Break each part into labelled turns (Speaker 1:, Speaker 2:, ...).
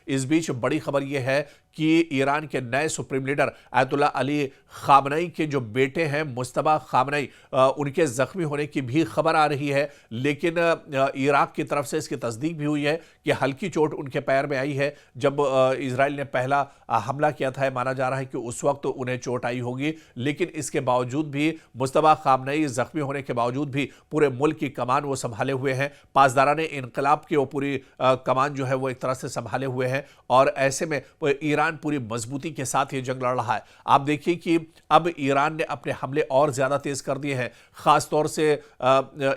Speaker 1: इस बीच बड़ी खबर यह है कि ईरान के नए सुप्रीम लीडर आयतुल्लाह अली खामनई के जो बेटे हैं मुस्तबा खामनई, उनके जख्मी होने की भी खबर आ रही है, लेकिन इराक की तरफ से इसकी तस्दीक भी हुई है कि हल्की चोट उनके पैर में आई है। जब इजराइल ने पहला हमला किया था, माना जा रहा है कि उस वक्त उन्हें चोट आई होगी, लेकिन इसके बावजूद भी मुस्तबा खामनई जख्मी होने के बावजूद भी पूरे मुल्क की कमान वो संभाले हुए हैं। पासदाराने इनकलाब की वो पूरी कमान जो है वो एक तरह से संभाले हुए हैं, और ऐसे में ईरान पूरी मजबूती के साथ ये जंग लड़ रहा है। आप देखिए कि अब ईरान ने अपने हमले और ज्यादा तेज कर दिए हैं, खासतौर से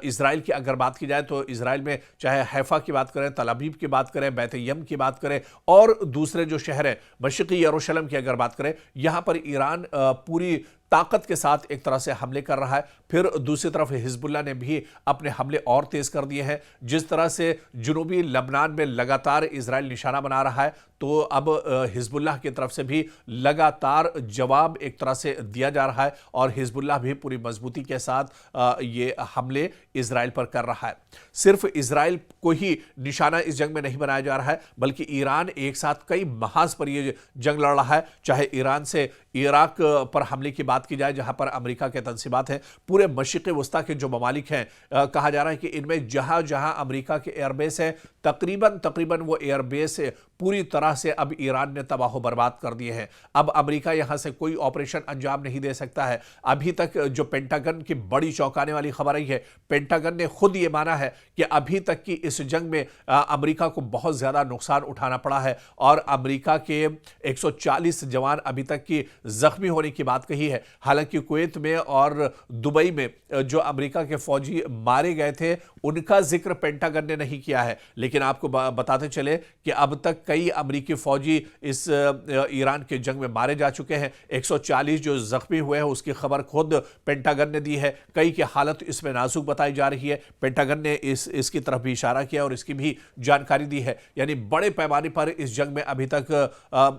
Speaker 1: इजराइल की अगर बात की जाए तो इजराइल में चाहे हैफा की बात करें, तल अबीब की बात करें, बैत यम की बात करें, और दूसरे जो शहर हैं मशरिकी यरूशलेम की अगर बात करें, यहां पर ईरान पूरी ताकत के साथ एक तरह से हमले कर रहा है। फिर दूसरी तरफ हिजबुल्लाह ने भी अपने हमले और तेज कर दिए हैं। जिस तरह से जुनूबी लबनान में लगातार इजराइल निशाना बना रहा है, तो अब हिजबुल्लाह की तरफ से भी लगातार जवाब एक तरह से दिया जा रहा है, और हिजबुल्लाह भी पूरी मजबूती के साथ ये हमले इजराइल पर कर रहा है। सिर्फ इजराइल को ही निशाना इस जंग में नहीं बनाया जा रहा है, बल्कि ईरान एक साथ कई महाज पर यह जंग लड़ रहा है। चाहे ईरान से इराक पर हमले की बात की जाए, जहां पर अमेरिका के तंसीबात हैं, पूरे मशरिक़ वस्ता के जो ममालिक हैं, कहा जा रहा है कि इनमें जहां जहां अमेरिका के एयरबेस है, तकरीबन वो एयरबेस पूरी तरह से अब ईरान ने तबाह बर्बाद कर दिए हैं। अब अमेरिका यहां से कोई ऑपरेशन अंजाम नहीं दे सकता है। अभी तक जो पेंटागन की बड़ी चौंकाने वाली खबर आई है, पेंटागन ने खुद ये माना है कि अभी तक की इस जंग में अमेरिका को बहुत ज्यादा नुकसान उठाना पड़ा है, और अमेरिका के 140 जवान अभी तक की जख्मी होने की बात कही है। हालांकि कुवैत में और दुबई में जो अमेरिका के फौजी मारे गए थे, उनका जिक्र पेंटागन ने नहीं किया है, लेकिन आपको बताते चले कि अब तक कई अमेरिकी फौजी इस ईरान के जंग में मारे जा चुके हैं। 140 जो जख्मी हुए हैं उसकी खबर खुद पेंटागन ने दी है। कई की हालत इसमें नाजुक बताई जा रही है। पेंटागन ने इसकी तरफ भी इशारा किया और इसकी भी जानकारी दी है। यानी बड़े पैमाने पर इस जंग में अभी तक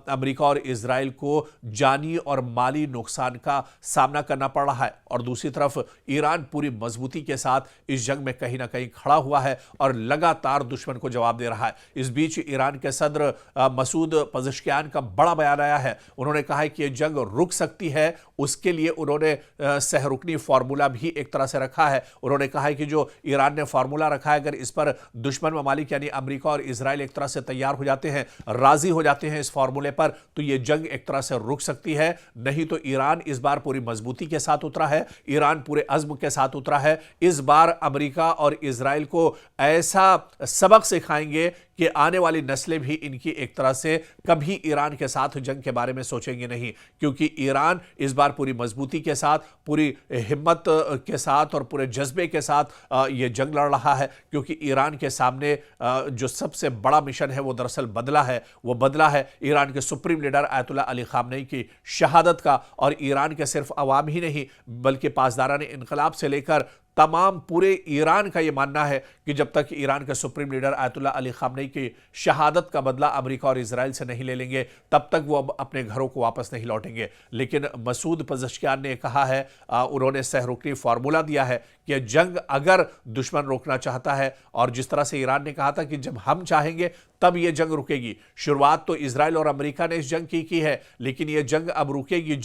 Speaker 1: अमेरिका और इजराइल को जानी और माली नुकसान का सामना करना पड़ रहा है, और दूसरी तरफ ईरान पूरी मजबूती के साथ इस जंग में कहीं ना कहीं खड़ा हुआ है और लगातार दुश्मन को जवाब दे रहा है। इस बीच ईरान के सदर मसूद पज़ेश्कियान का बड़ा बयान आया है। उन्होंने कहा है कि यह जंग रुक सकती है, उसके लिए उन्होंने सहरुकनी फार्मूला भी एक तरह से रखा है। उन्होंने कहा है कि जो ईरान ने फार्मूला रखा है, अगर इस पर दुश्मन ममालिक यानी अमेरिका और इजराइल एक तरह से तैयार हो जाते हैं, राजी हो जाते हैं इस फार्मूले पर, तो यह जंग एक तरह से रुक सकती है। नहीं तो ईरान इस बार पूरी मजबूती के साथ उतरा है, ईरान पूरे अज़्म के साथ उतरा है। इस बार अमेरिका और इजराइल को ऐसा सबक सिखाएंगे कि आने वाली नस्लें भी इनकी एक तरह से कभी ईरान के साथ जंग के बारे में सोचेंगे नहीं, क्योंकि ईरान इस बार पूरी मजबूती के साथ, पूरी हिम्मत के साथ और पूरे जज्बे के साथ ये जंग लड़ रहा है। क्योंकि ईरान के सामने जो सबसे बड़ा मिशन है वो दरअसल बदला है। वो बदला है ईरान के सुप्रीम लीडर आयतुल्लाह अली खामनई की शहादत का, और ईरान के सिर्फ अवाम ही नहीं बल्कि पासदाराने इनकलाब से लेकर तमाम पूरे ईरान का यह मानना है कि जब तक ईरान के सुप्रीम लीडर आयतुल्लाह अली खामनई की शहादत का बदला अमेरिका और इजराइल से नहीं ले लेंगे, तब तक वो अब अपने घरों को वापस नहीं लौटेंगे। लेकिन मसूद पज़ेश्कियान ने कहा है, उन्होंने सहरुकनी फार्मूला दिया है कि जंग अगर दुश्मन रोकना चाहता है, और जिस तरह से ईरान ने कहा था कि जब हम चाहेंगे तब यह जंग रुकेगी। शुरुआत तो इजराइल और अमेरिका ने इस जंग की है, लेकिन यह जंग अब रुकेगी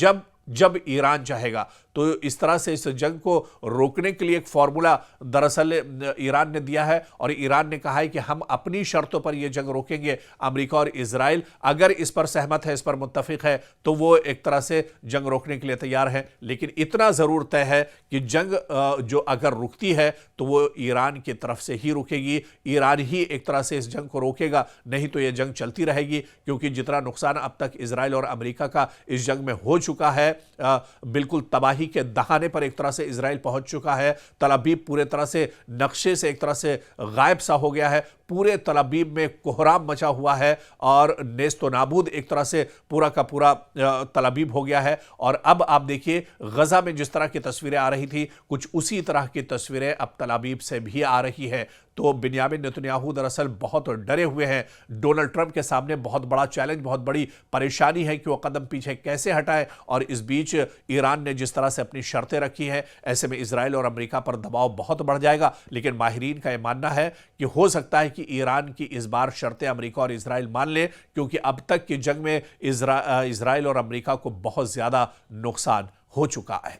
Speaker 1: जब ईरान चाहेगा। तो इस तरह से इस जंग को रोकने के लिए एक फॉर्मूला दरअसल ईरान ने दिया है, और ईरान ने कहा है कि हम अपनी शर्तों पर यह जंग रोकेंगे। अमेरिका और इजराइल अगर इस पर सहमत है, इस पर मुत्तफिक है, तो वो एक तरह से जंग रोकने के लिए तैयार है। लेकिन इतना जरूर तय है कि जंग जो अगर रुकती है तो वो ईरान की तरफ से ही रुकेगी। ईरान ही एक तरह से इस जंग को रोकेगा, नहीं तो यह जंग चलती रहेगी। क्योंकि जितना नुकसान अब तक इजराइल और अमेरिका का इस जंग में हो चुका है, बिल्कुल तबाही के दहाने पर एक तरह से इजराइल पहुंच चुका है। तल अबीब पूरे तरह से नक्शे से एक तरह से गायब सा हो गया है। पूरे तल अबीब में कोहराम मचा हुआ है और नेस्तो नाबूद एक तरह से पूरा का पूरा तल अबीब हो गया है। और अब आप देखिए गजा में जिस तरह की तस्वीरें आ रही थी, कुछ उसी तरह की तस्वीरें अब तल अबीब से भी आ रही है। तो बिन्यामिन नेतन्याहू दरअसल बहुत डरे हुए हैं। डोनाल्ड ट्रंप के सामने बहुत बड़ा चैलेंज, बहुत बड़ी परेशानी है कि वो कदम पीछे कैसे हटाए। और इस बीच ईरान ने जिस तरह से अपनी शर्तें रखी हैं, ऐसे में इजराइल और अमेरिका पर दबाव बहुत बढ़ जाएगा। लेकिन माहिरीन का यह मानना है कि हो सकता है कि ईरान की इस बार शर्तें अमेरिका और इजराइल मान ले, क्योंकि अब तक की जंग में इजराइल और अमेरिका को बहुत ज्यादा नुकसान हो चुका है।